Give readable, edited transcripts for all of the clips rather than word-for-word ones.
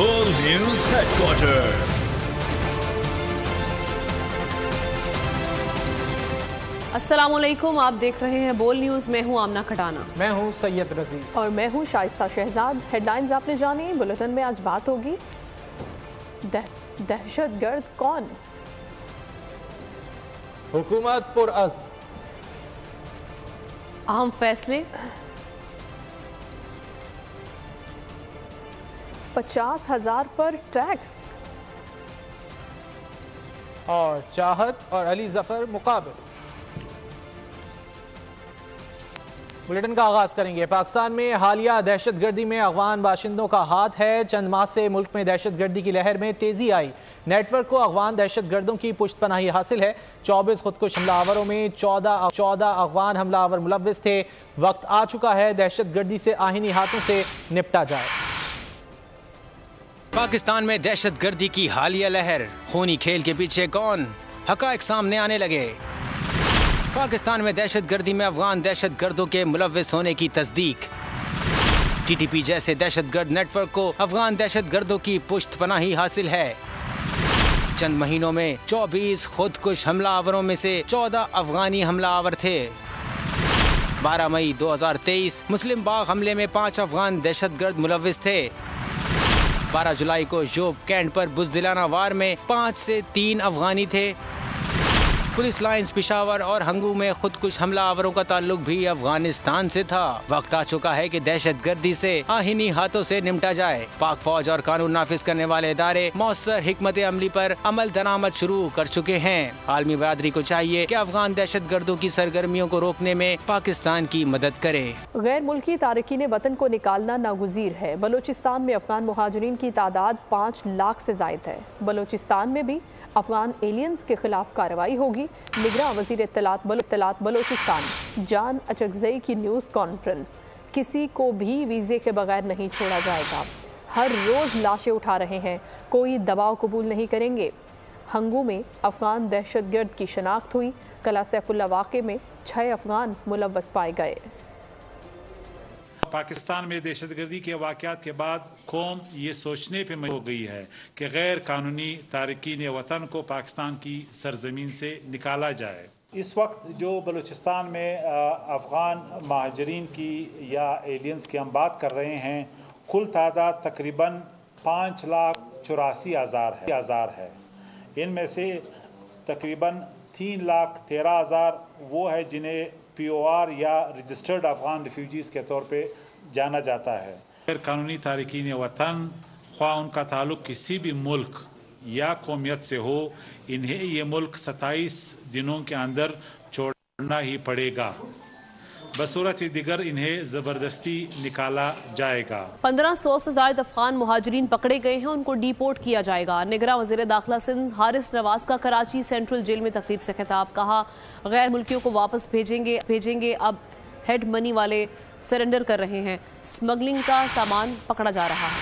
बोल news headquarter. अस्सलामुअलैकुम, आप देख रहे हैं बोल न्यूज। मैं हूं आमना खटाना। मैं हूं सैयद रजी और मैं हूं शाइस्ता शहजाद। हेडलाइंस आपने जानी। बुलेटिन में आज बात होगी दहशतगर्द कौन, हुकूमत पुरअज़्म, अहम फैसले, 50,000 पर टैक्स और चाहत और अली जफर मुकाबले। बुलेटिन का आगाज करेंगे। पाकिस्तान में हालिया दहशतगर्दी में अफगान बाशिंदों का हाथ है। चंद माह से मुल्क में दहशतगर्दी की लहर में तेजी आई। नेटवर्क को अफगान दहशतगर्दों की पुश्तपनाही हासिल है। 24 खुदकुश हमलावरों में 14 अफगान हमलावर मुलव्विस थे। वक्त आ चुका है दहशतगर्दी से आहिनी हाथों से निपटा जाए। पाकिस्तान में दहशतगर्दी की हालिया लहर, खूनी खेल के पीछे कौन, हकायक सामने आने लगे। पाकिस्तान में दहशतगर्दी में अफगान दहशतगर्दों के मुलव्विस होने की तस्दीक। टीटीपी जैसे दहशतगर्द नेटवर्क को अफगान दहशतगर्दों की पुश्तपनाही हासिल है। चंद महीनों में 24 खुदकुश हमलावरों में से 14 अफगानी हमलावर थे। 12 मई 2023 मुस्लिम बाग हमले में 5 अफगान दहशतगर्द मुलव्विस थे। 12 जुलाई को जोब कैंट पर बुज़दिलाना वार में 5 से 3 अफगानी थे। पुलिस लाइंस पिशावर और हंगू में खुदकुश हमलावरों का ताल्लुक भी अफगानिस्तान से था। वक्त आ चुका है कि दहशतगर्दी से आहिनी हाथों से निपटा जाए। पाक फौज और कानून नाफिज करने वाले इदारे मौसर हिकमत अमली पर अमल दरामद शुरू कर चुके हैं। आलमी बरादरी को चाहिए कि अफगान दहशतगर्दों की सरगर्मियों को रोकने में पाकिस्तान की मदद करे। गैर मुल्की तारकीन वतन को निकालना नागुज़ीर है। बलोचिस्तान में अफगान मुहाजिरीन की तादाद 5 लाख से ज़ायद है। बलोचिस्तान में भी अफगान एलियंस के खिलाफ कार्रवाई होगी। निगरान वज़ीर इत्तलात बलोचिस्तान जान अचकज़ई की न्यूज़ कॉन्फ्रेंस। किसी को भी वीज़े के बगैर नहीं छोड़ा जाएगा। हर रोज़ लाशें उठा रहे हैं, कोई दबाव कबूल नहीं करेंगे। हंगू में अफगान दहशतगर्द की शनाख्त हुई। कला सैफुल्ला वाक़े में 6 अफगान मुलव्वस पाए गए। पाकिस्तान में दहशतगर्दी के वाक़यात के बाद कौम ये सोचने पे मजबूर हो गई है कि गैर कानूनी तारकीन वतन को पाकिस्तान की सरजमीन से निकाला जाए। इस वक्त जो बलूचिस्तान में अफगान महाजरीन की या एलियंस की हम बात कर रहे हैं, कुल तादाद तकरीबन 5,84,000 है। इनमें से तकरीबन 3,13,000 वो है जिन्हें POR या रजिस्टर्ड अफगान रिफ्यूजीज के तौर पे जाना जाता है। गैर कानूनी तारकीन वतन, ख्वाह उनका ताल्लुक किसी भी मुल्क या कौमियत से हो, इन्हें ये मुल्क 27 दिनों के अंदर छोड़ना ही पड़ेगा। बसूरत दिगर इन्हें जबरदस्ती निकाला जाएगा। 1500 से ज्यादा अफगान मुहाजिरीन पकड़े गए हैं, उनको डिपोर्ट किया जाएगा। निगरान वज़ीर दाखिला सिंध हारिस नवाज का कराची सेंट्रल जेल में तकरीब से खिताब। कहा, गैर मुल्कियों को वापस भेजेंगे। अब हेड मनी वाले सरेंडर कर रहे हैं। स्मगलिंग का सामान पकड़ा जा रहा है।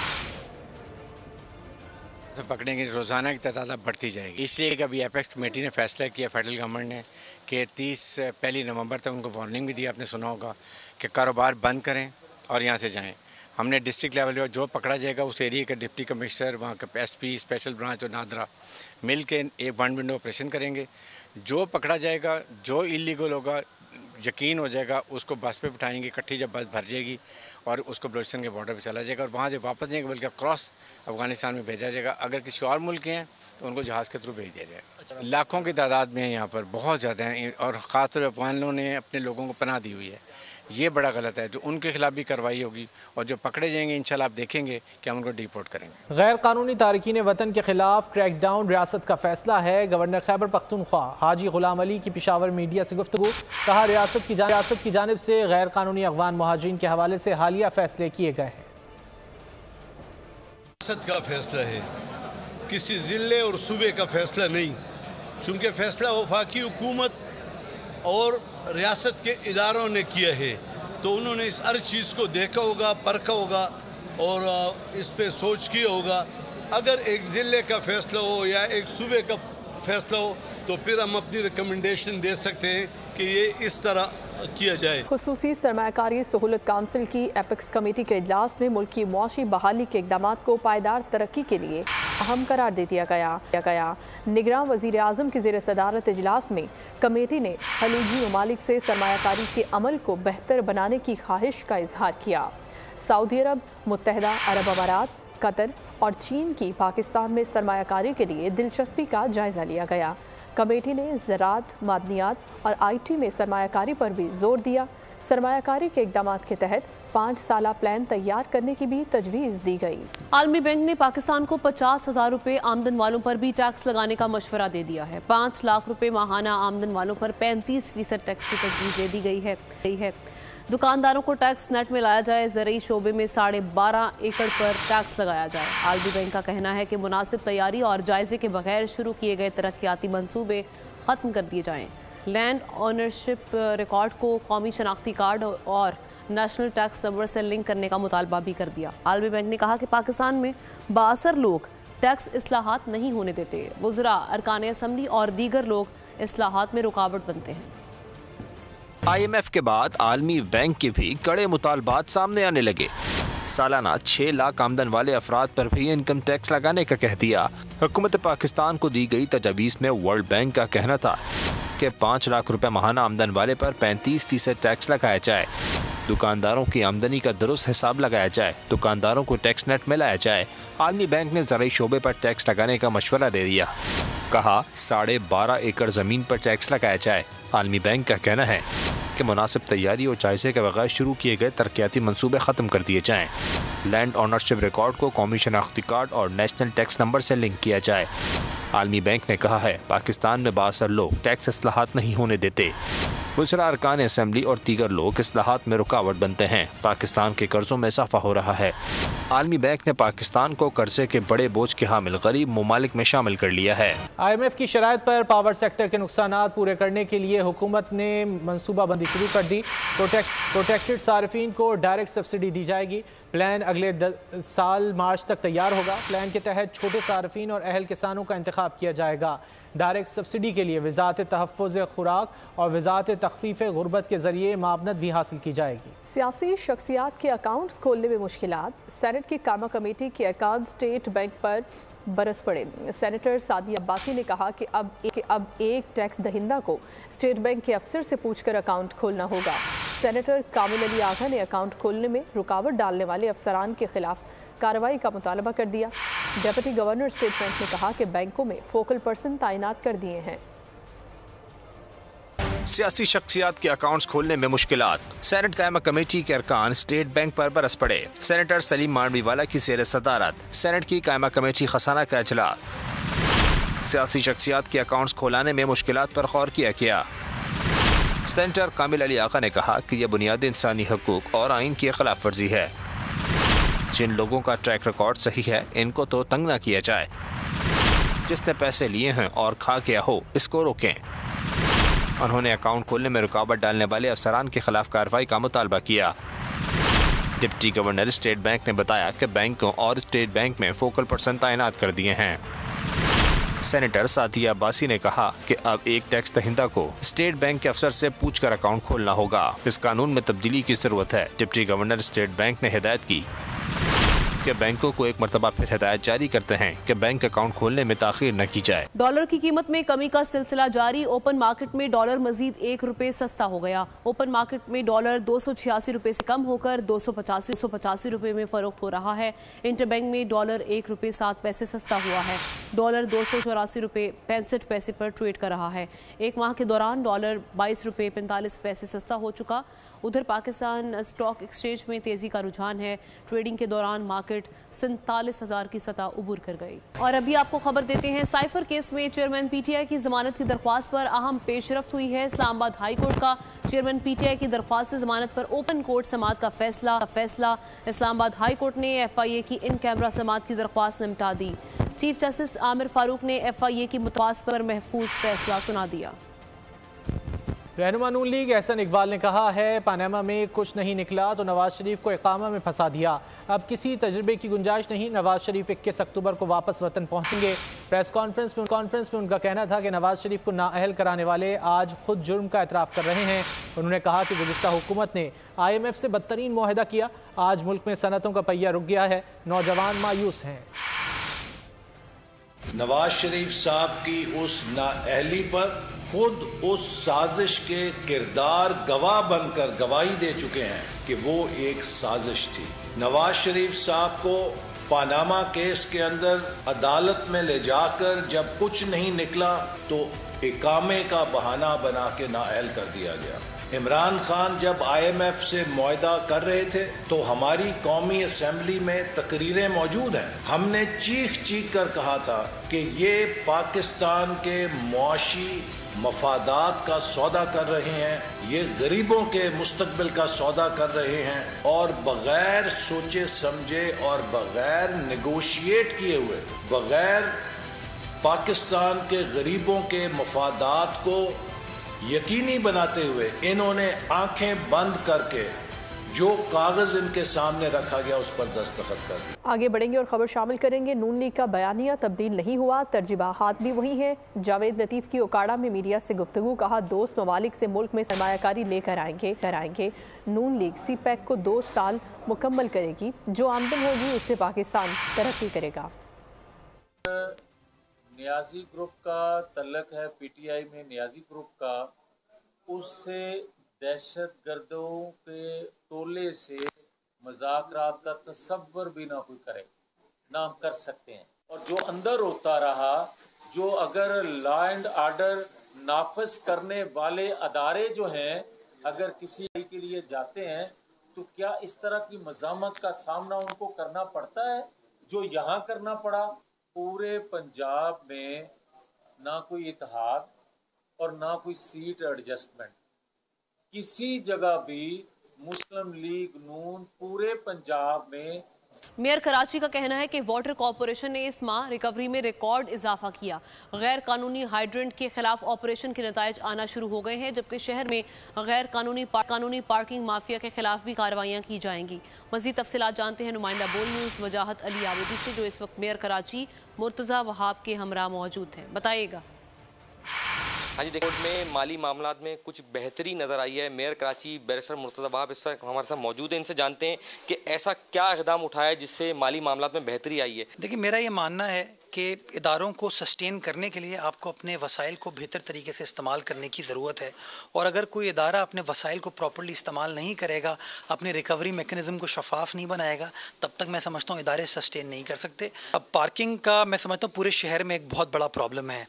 तो पकड़ेंगे, रोज़ाना की तादाद बढ़ती जाएगी। इसलिए कि अभी एपेक्स कमेटी ने फैसला किया, फेडरल गवर्नमेंट ने, कि 1 नवंबर तक उनको वार्निंग भी दी। आपने सुना होगा कि कारोबार बंद करें और यहाँ से जाएं। हमने डिस्ट्रिक्ट लेवल पर जो पकड़ा जाएगा उस एरिया के डिप्टी कमिश्नर, वहाँ का SP स्पेशल ब्रांच और नादरा मिल के एक वन विंडो ऑपरेशन करेंगे। जो पकड़ा जाएगा, जो इलीगल होगा, यकीन हो जाएगा, उसको बस पे बिठाएंगे। इकट्ठी जब बस भर जाएगी और उसको बलूचिस्तान के बॉर्डर पे चला जाएगा और वहाँ से वापस नहीं बल्कि क्रॉस अफगानिस्तान में भेजा जाएगा। अगर किसी और मुल्क के हैं तो उनको जहाज़ के थ्रू भेज दिया जाएगा। लाखों की तादाद में यहाँ पर बहुत ज़्यादा हैं और ख़ासतौर पर अफगानों ने अपने लोगों को पनाह दी हुई है। ये बड़ा गलत है। जो उनके खिलाफ भी कार्रवाई होगी और जो पकड़े जाएंगे इंशाल्लाह आप देखेंगे कि हम उनको डिपोर्ट करेंगे। गैर कानूनी तारकीन वतन के खिलाफ क्रैकडाउन रियासत का फैसला है। गवर्नर खैबर पख्तूनख्वा हाजी गुलाम अली की पिशावर मीडिया से गुफ्तगू। कहा, रियासत की जानिब से गैर कानूनी अफगान मुहाजिरीन के हवाले से हालिया फैसले किए गए हैं। रियासत का फैसला है, किसी ज़िले और सूबे का फैसला नहीं। चूँकि फैसला वफाकी हुकूमत और रियासत के इदारों ने किया है तो उन्होंने इस हर चीज़ को देखा होगा, परखा होगा और इस पे सोच किया होगा। अगर एक ज़िले का फैसला हो या एक सूबे का फैसला हो तो फिर हम अपनी रिकमेंडेशन दे सकते हैं कि ये इस तरह किया जाए। खुसूसी सरमायाकारी सहूलत काउंसिल की एपेक्स कमेटी के इजलास में मुल्क की मुआशी बहाली के इक़दाम को पायदार तरक्की के लिए अहम करार दे दिया गया। निगरान वज़ीर आज़म की ज़ेर सदारत इजलास में कमेटी ने खलीजी ममालिक से सरमायाकारी के अमल को बेहतर बनाने की ख्वाहिश का इजहार किया। सऊदी अरब, मुत्तहदा अरब अमारात, कतर और चीन की पाकिस्तान में सरमायाकारी के लिए दिलचस्पी का जायज़ा लिया गया। कमेटी ने ज़राअत, मादनियात और IT में सरमायाकारी पर भी जोर दिया। सरमायाकारी के इक़दाम के तहत 5 साला प्लान तैयार करने की भी तजवीज़ दी गई। आलमी बैंक ने पाकिस्तान को 50,000 रुपये आमदन वालों पर भी टैक्स लगाने का मशवरा दे दिया है। 5 लाख रुपये माहाना आमदन वालों पर 35% टैक्स की तजवीज़ दे दी गई है। दुकानदारों को टैक्स नेट में लाया जाए, ज़रूरी शोबे में 12.5 एकड़ पर टैक्स लगाया जाए। आलमी बैंक का कहना है कि मुनासिब तैयारी और जायजे के बगैर शुरू किए गए तरक्याती मंसूबे ख़त्म कर दिए जाएँ। लैंड ऑनरशिप रिकॉर्ड को कौमी शनाख्ती कार्ड और नेशनल टैक्स नंबर से लिंक करने का मुतालबा भी कर दिया। आलमी बैंक ने कहा कि पाकिस्तान में बाअसर लोग टैक्स इस्लाहात नहीं होने देते। वज़रा, अरकान असम्बली और दीगर लोग इस्लाहात में रुकावट बनते हैं। IMF के बाद आलमी बैंक के भी कड़े मुतालबात सामने आने लगे। सालाना 6 लाख आमदन वाले अफराद पर भी इनकम टैक्स लगाने का कह दिया। हुकूमत पाकिस्तान को दी गई तजावीज़ में वर्ल्ड बैंक का कहना था कि 5 लाख रुपए माहाना आमदन वाले पर 35% टैक्स लगाया जाए। दुकानदारों की आमदनी का दुरुस्त हिसाब लगाया जाए। दुकानदारों को टैक्स नेट में लाया जाए। आलमी बैंक ने ज़रूरी शोबे पर टैक्स लगाने का मशवरा दे दिया। कहा 12.5 एकड़ ज़मीन पर टैक्स लगाया जाए। आलमी बैंक का कहना है कि मुनासिब तैयारी और जायजे के बगैर शुरू किए गए तरक्याती मंसूबे ख़त्म कर दिए जाएँ। लैंड ऑनरशिप रिकॉर्ड को कौमी शनाख्ती कार्ड और नेशनल टैक्स नंबर से लिंक किया जाए। आलमी बैंक ने कहा है पाकिस्तान में बाअसर लोग टैक्स इस्लाहात नहीं होने देते। वज़रा, अरकान असम्बली और दीगर लोग इस्लाहात में रुकावट बनते हैं। पाकिस्तान के कर्जों में इजाफा हो रहा है। आलमी बैंक ने पाकिस्तान को कर्जे के बड़े बोझ के हामिल गरीब ममालिक में शामिल कर लिया है। IMF की शराइत पर पावर सेक्टर के नुकसानात पूरे करने के लिए हुकूमत ने मनसूबाबंदी शुरू कर दी। प्रोटेक्टेड सार्फिन को डायरेक्ट सब्सिडी दी जाएगी। प्लान अगले साल मार्च तक तैयार होगा। प्लान के तहत छोटे सार्फिन और अहल किसानों का इंतखाब किया जाएगा। डायरेक्ट सब्सिडी के लिए वज़ारत तहफ़्फ़ुज़ खुराक और वज़ारत तख़फ़ीफ़ गुर्बत के ज़रिए मावनत भी हासिल की जाएगी। सियासी शख्सियात के अकाउंट्स खोलने में मुश्किलात। सेनेट की कामा कमेटी के अरकान स्टेट बैंक पर बरस पड़े। सेनेटर सादिया अब्बासी ने कहा कि अब एक टैक्स दहिंदा को स्टेट बैंक के अफसर से पूछकर अकाउंट खोलना होगा। सेनेटर कामिल अली आगा ने अकाउंट खोलने में रुकावट डालने वाले अफसरान के खिलाफ कार्रवाई का मुतालबा कर दिया। डिप्टी गवर्नर स्टेट बैंक ने कहा कि बैंकों में फोकल पर्सन तैनात कर दिए हैं। सियासी शख्सियात के अकाउंट्स खोलने में मुश्किलात। सेनेट कायमा कमेटी के अरकान स्टेट बैंक पर बरस पड़े। सेनेटर सलीम मांडवीवाला की ज़ेर सदारत सेनेट की कायमा कमेटी खसाना का इजलास। सियासी शख्सियात के अकाउंट्स खोलाने में मुश्किलात पर गौर किया गया। सेनेटर कामिल अली आगा ने कहा कि यह बुनियादी इंसानी हकूक और आइन की खिलाफ वर्जी है। जिन लोगों का ट्रैक रिकॉर्ड सही है इनको तो तंग न किया जाए। जिसने पैसे लिए हैं और खा गया हो इसको रोकें। उन्होंने अकाउंट खोलने में रुकावट डालने वाले अफसरान के खिलाफ कार्रवाई का मुतालबा किया। डिप्टी गवर्नर स्टेट बैंक ने बताया कि बैंकों और स्टेट बैंक में फोकल पर्सन तैनात कर दिए हैं। सेनेटर सादिया अब्बासी ने कहा कि अब एक टैक्स दहिंदा को स्टेट बैंक के अफसर से पूछकर अकाउंट खोलना होगा। इस कानून में तब्दीली की जरूरत है। डिप्टी गवर्नर स्टेट बैंक ने हिदायत की कि बैंकों को एक मरतबा फिर हिदायत जारी करते हैं कि बैंक अकाउंट खोलने में ताखीर न की जाए। डॉलर की कीमत में कमी का सिलसिला जारी। ओपन मार्केट में डॉलर मजीद 1 रुपये सस्ता हो गया। ओपन मार्केट में डॉलर 286 रुपये से कम होकर 285 रुपये में फरोख्त हो रहा है। इंटरबैंक में डॉलर 1 रुपये 7 पैसे सस्ता हुआ है। डॉलर 284 रुपये 65 पैसे पर ट्रेड कर रहा है। एक माह के दौरान डॉलर 22 रुपये 45 पैसे सस्ता हो चुका। उधर पाकिस्तान स्टॉक एक्सचेंज में तेजी का रुझान है। ट्रेडिंग के दौरान मार्केट 47,000 की सतह उबूर कर गई। और अभी आपको खबर देते हैं, साइफर केस में चेयरमैन PTI की जमानत की दरख्वास्त पर अहम पेशरफ्त हुई है। इस्लामाबाद हाई कोर्ट का चेयरमैन PTI की दरख्वास्त से जमानत पर ओपन कोर्ट समाअत का फैसला। इस्लामाबाद हाई कोर्ट ने FIA की इन कैमरा समाअत की दरख्वास्त निपटा दी। चीफ जस्टिस आमिर फारूक ने FIA की दरख्वास्त पर महफूज फैसला सुना दिया। रहनुमा नून लीग एहसन इकबाल ने कहा है, पनामा में कुछ नहीं निकला तो नवाज शरीफ को इकामा में फंसा दिया। अब किसी तजर्बे की गुंजाइश नहीं। नवाज शरीफ 21 अक्टूबर को वापस वतन पहुंचेंगे। प्रेस कॉन्फ्रेंस में उनका कहना था कि नवाज शरीफ को नाअहल कराने वाले आज खुद जुर्म का एतराफ़ कर रहे हैं। उन्होंने कहा कि गुज़िश्ता हुकूमत ने IMF से बदतरीन मुआहदा किया। आज मुल्क में सनतों का पहिया रुक गया है। नौजवान मायूस हैं। नवाज शरीफ साहब की उस नाअहली पर खुद उस साजिश के किरदार गवाह बनकर गवाही दे चुके हैं कि वो एक साजिश थी। नवाज शरीफ साहब को पनामा केस के अंदर अदालत में ले जाकर जब कुछ नहीं निकला तो इकामे का बहाना बना के नाअहल कर दिया गया। इमरान खान जब IMF से मुआहदा कर रहे थे तो हमारी कौमी असम्बली में तकरीरें मौजूद हैं। हमने चीख चीख कर कहा था कि ये पाकिस्तान के मुआशी मफादात का सौदा कर रहे हैं, ये गरीबों के मुस्तकबिल का सौदा कर रहे हैं और बगैर सोचे समझे और बगैर नेगोशिएट किए हुए, बगैर पाकिस्तान के गरीबों के मफादात को यकीनी बनाते हुए इन्होंने आंखें बंद करके जो कागज इनके सामने रखा गया उस पर दस्तखत कर दी। आगे बढ़ेंगे और खबर शामिल करेंगे। नून लीग का बयानिया तब्दील नहीं हुआ, तरजीहात भी वही है। जावेद लतीफ की ओकाड़ा में मीडिया से गुफ्तगू, कहा दोस्त ममालिक से मुल्क में सरमायाकारी लेकर आएंगे। नून लीग CPEC को 2 साल मुकम्मल करेगी। जो आमदन होगी उससे पाकिस्तान तरक्की करेगा। नियाजी ग्रुप का तल्लक है PTI में, नियाजी ग्रुप का, उससे दहशत गर्दों के टोले से मज़ाकरात का तसव्वुर भी ना कोई करे, ना हम कर सकते हैं। और जो अंदर होता रहा, जो अगर लॉ एंड आर्डर नाफज करने वाले अदारे जो हैं अगर किसी के लिए जाते हैं तो क्या इस तरह की मज़ामत का सामना उनको करना पड़ता है जो यहाँ करना पड़ा। पूरे पंजाब में ना कोई इत्तेहाद और ना कोई सीट एडजस्टमेंट, किसी जगह भी मुस्लिम लीग नून पूरे पंजाब में। मेयर कराची का कहना है कि वाटर कॉरपोरेशन ने इस माह रिकवरी में रिकॉर्ड इजाफा किया। गैर कानूनी हाइड्रेंट के खिलाफ ऑपरेशन के नतायज आना शुरू हो गए हैं, जबकि शहर में गैर कानूनी पार्किंग माफिया के खिलाफ भी कार्रवाइयां की जाएंगी। मजीद तफसीलात जानते हैं नुमाइंदा बोल न्यूज़ वजाहत अली आबिदी से, जो इस वक्त मेयर कराची मुर्तज़ा वहाब के हमरा मौजूद हैं। बताइएगा। हाँ जी, देखिए में माली मामलात में कुछ बेहतरी नज़र आई है। मेयर कराची बैरिस्टर मुर्तज़ा वहाब इस वक्त हमारे साथ मौजूद हैं। इनसे जानते हैं कि ऐसा क्या इक़दाम उठाया जिससे माली मामलात में बेहतरी आई है। देखिए, मेरा ये मानना है कि इदारों को सस्टेन करने के लिए आपको अपने वसाइल को बेहतर तरीके से इस्तेमाल करने की ज़रूरत है। और अगर कोई इदारा अपने वसाइल को प्रॉपर्ली इस्तेमाल नहीं करेगा, अपने रिकवरी मेकनिज़म को शफाफ नहीं बनाएगा, तब तक मैं समझता हूँ इदारे सस्टेन नहीं कर सकते। अब पार्किंग का मैं समझता हूँ पूरे शहर में एक बहुत बड़ा प्रॉब्लम है।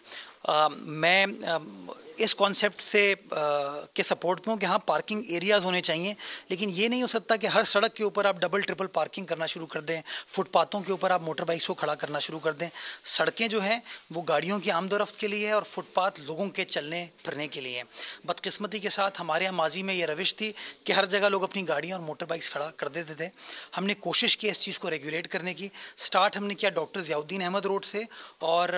मैं इस कॉन्सेप्ट से के सपोर्ट में हूँ कि हाँ, पार्किंग एरियाज़ होने चाहिए, लेकिन ये नहीं हो सकता कि हर सड़क के ऊपर आप डबल ट्रिपल पार्किंग करना शुरू कर दें, फुटपाथों के ऊपर आप मोटर बाइक्स को खड़ा करना शुरू कर दें। सड़कें जो हैं वो गाड़ियों की आमदोरफ्त के लिए है और फुटपाथ लोगों के चलने फिरने के लिए। बदकिस्मती के साथ हमारे यहाँ माजी में ये रविश थी कि हर जगह लोग अपनी गाड़ियाँ और मोटर बाइक्स खड़ा कर देते थे। हमने कोशिश की इस चीज़ को रेगुलेट करने की। स्टार्ट हमने किया डॉक्टर ज़ियाउद्दीन अहमद रोड से और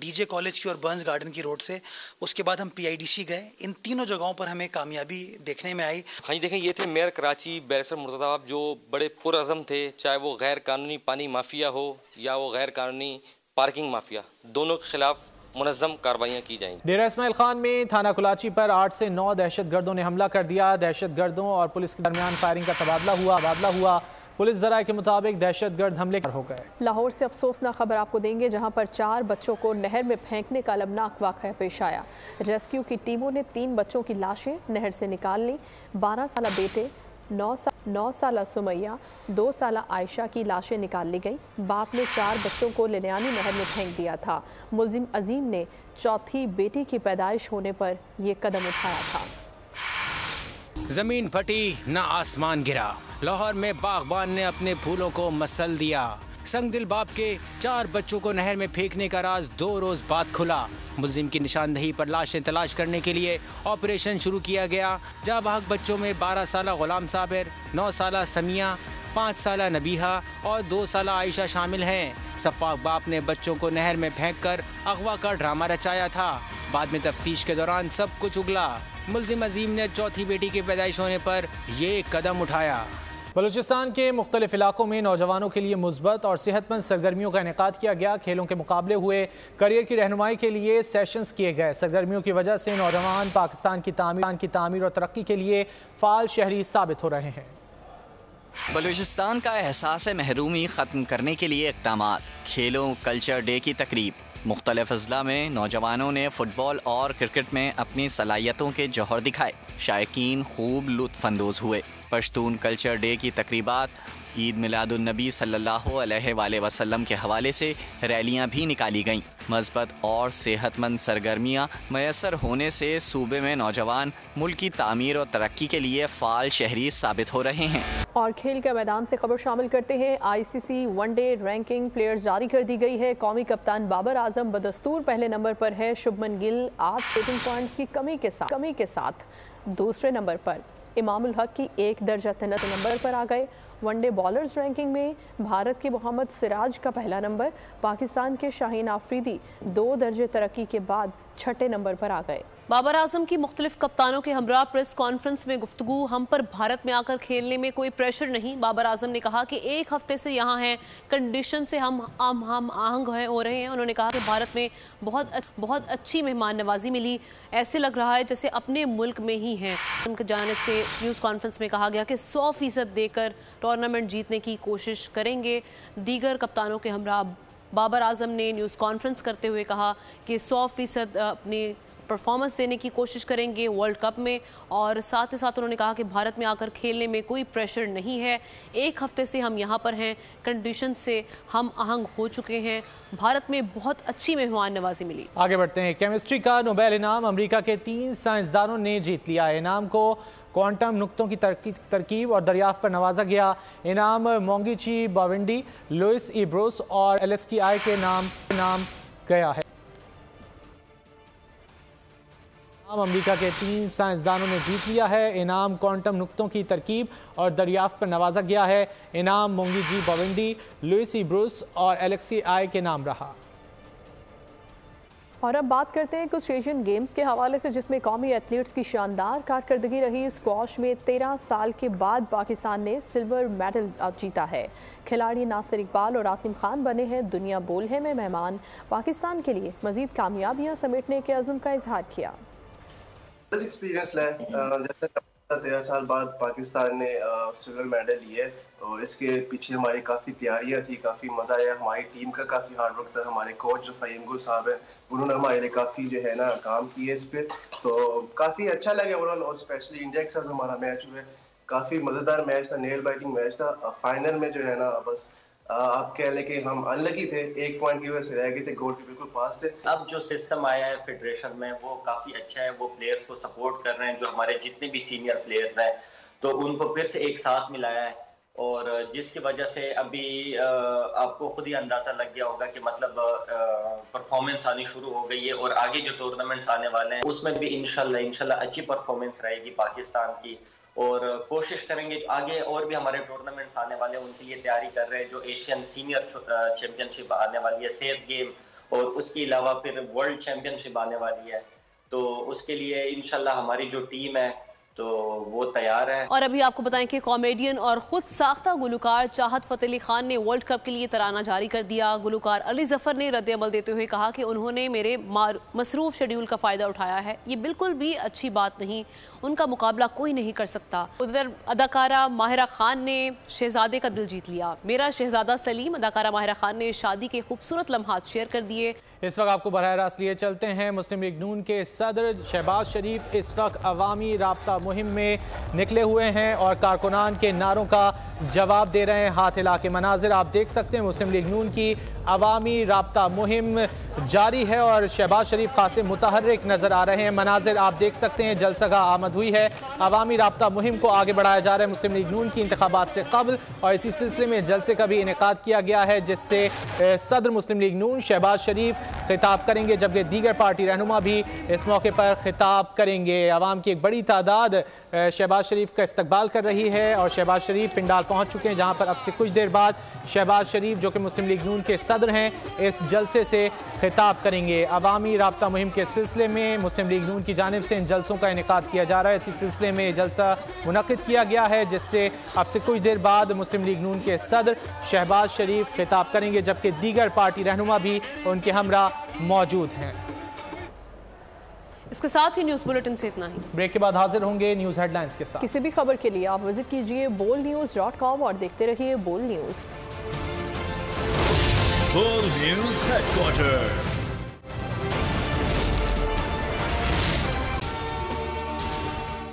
DJ कॉलेज की और बर्न्स गार्डन की रोड से। उसके बाद हम PIDC गए। इन तीनों जगहों पर हमें कामयाबी देखने में आई। हाँ जी, देखें, ये थे मेयर कराची बैरिस्टर मुर्तज़ा वहाब, जो बड़े पुरअज़म थे, चाहे वो गैर कानूनी पानी माफिया हो या वो गैर कानूनी पार्किंग माफिया, दोनों के खिलाफ मुनज़्ज़म कार्रवाइयाँ की जाएंगी। डेरा इस्माइल खान में थाना कुलाची पर 8 से 9 दहशतगर्दों ने हमला कर दिया। दहशतगर्दों और पुलिस के दरमियान फायरिंग का तबादला हुआ। पुलिस ज़राए के मुताबिक दहशतगर्द हमले हो गए। लाहौर से अफसोसनाक खबर आपको देंगे, जहां पर 4 बच्चों को नहर में फेंकने का अलमनाक वाक़या पेश आया। रेस्क्यू की टीमों ने 3 बच्चों की लाशें नहर से निकाल ली। 12 साला बेटे, 9 साला सुमैया, 2 साला आयशा की लाशें निकाल ली गई। बाप ने 4 बच्चों को लिलियानी नहर में फेंक दिया था। मुलजिम अजीम ने चौथी बेटी की पैदाइश होने पर यह कदम उठाया था। जमीन फटी ना आसमान गिरा। लाहौर में बागबान ने अपने फूलों को मसल दिया। संगदिल बाप के 4 बच्चों को नहर में फेंकने का राज 2 रोज बाद खुला। मुलजिम की निशानदही पर लाशें तलाश करने के लिए ऑपरेशन शुरू किया गया। जाबाग बच्चों में 12 साला गुलाम साबिर, 9 साला समिया, 5 साला नबीहा और 2 साला आयशा शामिल हैं। सफाक बाप ने बच्चों को नहर में फेंककर अगवा का ड्रामा रचाया था। बाद में तफ्तीश के दौरान सब कुछ उगला। मुल्जिम अजीम ने चौथी बेटी की पैदाइश होने पर ये कदम उठाया। बलूचिस्तान के मुख्तलिफ इलाकों में नौजवानों के लिए मुस्बत और सेहतमंद सरगर्मियों का इनेकाद किया गया। खेलों के मुकाबले हुए, करियर की रहनुमाई के लिए सेशंस किए गए। सरगर्मियों की वजह से नौजवान पाकिस्तान की तामीर और तरक्की के लिए फ़ाल शहरी साबित हो रहे हैं। बलूचिस्तान का एहसास महरूमी ख़त्म करने के लिए इक़दामात। खेलों कल्चर डे की तकरीब। मुख्तलिफ अज़ला में नौजवानों ने फ़ुटबॉल और क्रिकेट में अपनी सलाहियतों के जौहर दिखाए। शायकीन खूब लुत्फ़अंदोज़ हुए। पश्तून कल्चर डे की तकरीबात, ईद मिलादुन्नबी सल्लल्लाहु अलैहि वसल्लम के हवाले से रैलियां भी निकाली गईं। मज़बत और सेहतमंद सरगर्मियां मैसर होने से सूबे में नौजवान मुल्क की तामीर और तरक्की के लिए फ़ाल शहरी साबित हो रहे हैं। और खेल के मैदान से खबर शामिल करते हैं। ICC वनडे रैंकिंग प्लेयर्स जारी कर दी गई है। कौमी कप्तान बाबर आजम बदस्तूर पहले नंबर पर है। शुभमन गिल 8 रेटिंग पॉइंट्स की कमी के साथ दूसरे नंबर पर। इमामुल हक की 1 दर्जा तनत नंबर पर आ गए। वनडे बॉलर्स रैंकिंग में भारत के मोहम्मद सिराज का पहला नंबर, पाकिस्तान के शाहीन आफरीदी 2 दर्जे तरक्की के बाद 6ठे नंबर पर आ गए। बाबर आजम की मुख्तलिफ कप्तानों के हमरा प्रेस कॉन्फ्रेंस में गुफ्तगू। हम पर भारत में आकर खेलने में कोई प्रेशर नहीं। बाबर आजम ने कहा कि 1 हफ्ते से यहाँ हैं, कंडीशन से हम आहंग हो रहे हैं। उन्होंने कहा कि भारत में बहुत अच्छी मेहमान नवाजी मिली, ऐसे लग रहा है जैसे अपने मुल्क में ही हैं। उनकी जानिब से न्यूज़ कॉन्फ्रेंस में कहा गया कि 100% देकर टूर्नामेंट जीतने की कोशिश करेंगे। दीगर कप्तानों के हमरा बाबर आजम ने न्यूज़ कॉन्फ्रेंस करते हुए कहा कि 100% अपनी परफॉर्मेंस देने की कोशिश करेंगे वर्ल्ड कप में। और साथ ही साथ उन्होंने कहा कि भारत में आकर खेलने में कोई प्रेशर नहीं है। 1 हफ्ते से हम यहाँ पर हैं, कंडीशन से हम आहंग हो चुके हैं। भारत में बहुत अच्छी मेहमान नवाजी मिली। आगे बढ़ते हैं। केमिस्ट्री का नोबेल इनाम अमेरिका के 3 साइंसदानों ने जीत लिया। इनाम को क्वांटम नुक्तों की तरकीब और दरियाफ्त पर नवाजा गया। इनाम मोंगिची बाविंडी, लुइस ई ब्रूस और LSKI के नाम गया है। अमेरिका के 3 साइंसदानों ने जीत लिया है। इनाम क्वांटम नुक्तों की तरकीब और दरियाफ्त पर नवाजा गया है। इनाम मोंगिची बाविंडी, लुइस ई ब्रूस और LSKI के नाम रहा। और अब बात करते हैं कुछ एशियन गेम्स के हवाले से, जिसमें कौमी एथलीट्स की शानदार कारकर्दगी रही। स्क्वॉश में 13 साल के बाद पाकिस्तान ने सिल्वर मेडल जीता है। खिलाड़ी नासिर इकबाल और आसिम खान बने हैं दुनिया बोलहे में मेहमान। पाकिस्तान के लिए मजीद कामयाबियां समेटने के अज़्म का इजहार किया। एक्सपीरियंस है, जैसे 13 साल बाद पाकिस्तान ने सिल्वर मेडल लिए और इसके पीछे हमारी काफ़ी तैयारियां थी, काफ़ी मज़ा आया। हमारी टीम का काफ़ी हार्ड वर्क था। हमारे कोच जो फ़हीम गुल साहब हैं, उन्होंने हमारे लिए काफ़ी जो है ना काम किए इस पर, तो काफ़ी अच्छा लगा ओवरऑल। और स्पेशली इंडिया के साथ हमारा मैच हुआ, काफ़ी मज़ेदार मैच था, नेल बाइटिंग मैच था। फाइनल में जो है ना बस आप कह लें कि हम अनलकी थे, 1 पॉइंट की वजह से रह गए थे, गोल के बिल्कुल पास थे। अब जो सिस्टम आया है फेडरेशन में वो काफ़ी अच्छा है। वो प्लेयर्स को सपोर्ट कर रहे हैं, जो हमारे जितने भी सीनियर प्लेयर्स हैं तो उनको फिर से एक साथ मिलाया है। और जिसकी वजह से अभी आपको खुद ही अंदाज़ा लग गया होगा कि मतलब परफॉर्मेंस आनी शुरू हो गई है। और आगे जो टूर्नामेंट्स आने वाले हैं उसमें भी इंशाल्लाह अच्छी परफॉर्मेंस रहेगी पाकिस्तान की। और कोशिश करेंगे आगे और भी हमारे टूर्नामेंट्स आने वाले हैं, उनकी ये तैयारी कर रहे हैं। जो एशियन सीनियर चैम्पियनशिप आने वाली है, सेफ गेम, और उसके अलावा फिर वर्ल्ड चैम्पियनशिप आने वाली है, तो उसके लिए इंशाल्लाह हमारी जो टीम है तो वो तैयार है। और अभी आपको बताएं कि कॉमेडियन और खुद साख्ता गुलकार चाहत फ़तेह अली खान ने वर्ल्ड कप के लिए तराना जारी कर दिया। गुलकार अली जफ़र ने रद्द अमल देते हुए कहा कि उन्होंने मेरे मसरूफ शेड्यूल का फ़ायदा उठाया है। ये बिल्कुल भी अच्छी बात नहीं, उनका मुकाबला कोई नहीं कर सकता। उधर अदाकारा माहिरा खान ने शहजादे का दिल जीत लिया। मेरा शहजादा सलीम, अदाकारा माहिरा खान ने शादी के खूबसूरत लम्हात शेयर कर दिए। इस वक्त आपको बराह रास्त लिए चलते हैं। मुस्लिम लीग नून के सदर शहबाज शरीफ इस वक्त अवामी राब्ता मुहिम में निकले हुए हैं और कारकुनान के नारों का जवाब दे रहे हैं। हाथ हिला के मनाजिर आप देख सकते हैं। मुस्लिम लीग नून की अवामी राब्ता मुहिम जारी है और शहबाज शरीफ खासे मुतहर्रिक नजर आ रहे हैं। मनाजिर आप देख सकते हैं, जलसा आमद हुई है। अवामी राब्ता मुहिम को आगे बढ़ाया जा रहा है मुस्लिम लीग नून की इंतखाबात से कबल, और इसी सिलसिले में जलसे का भी इनेकाद किया गया है, जिससे सदर मुस्लिम लीग नून शहबाज शरीफ खिताब करेंगे, जबकि दीगर पार्टी रहनुमा भी इस मौके पर खिताब करेंगे। आवाम की एक बड़ी तादाद शहबाज शरीफ का इस्तकबाल कर रही है और शहबाज शरीफ पिंडाल पहुँच चुके हैं, जहाँ पर अब से कुछ देर बाद शहबाज शरीफ जो कि मुस्लिम लीग नून के सदर हैं इस जलसे से खिताब करेंगे। अवामी राब्ता मुहिम के सिलसिले में मुस्लिम लीग नून की जानिब से इन जलसों का इनेकाद किया जा रहा है। इसी सिलसिले में जलसा मुनक्किद किया गया है, जिससे अब से कुछ देर बाद मुस्लिम लीग नून के सदर शहबाज शरीफ खिताब करेंगे, जबकि दीगर पार्टी रहनुमा भी उनके हमरा मौजूद हैं। इसके साथ ही न्यूज़ बुलेटिन से इतना ही। ब्रेक के बाद हाजिर होंगे न्यूज़ हेडलाइंस के साथ। किसी भी खबर के लिए आप विजिट कीजिए boldnews.com और देखते रहिए Bold News. Bold News headquarter.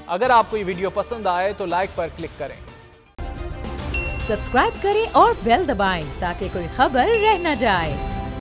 अगर आपको ये वीडियो पसंद आए तो लाइक पर क्लिक करें, सब्सक्राइब करें और बेल दबाएं ताकि कोई खबर रह न जाए।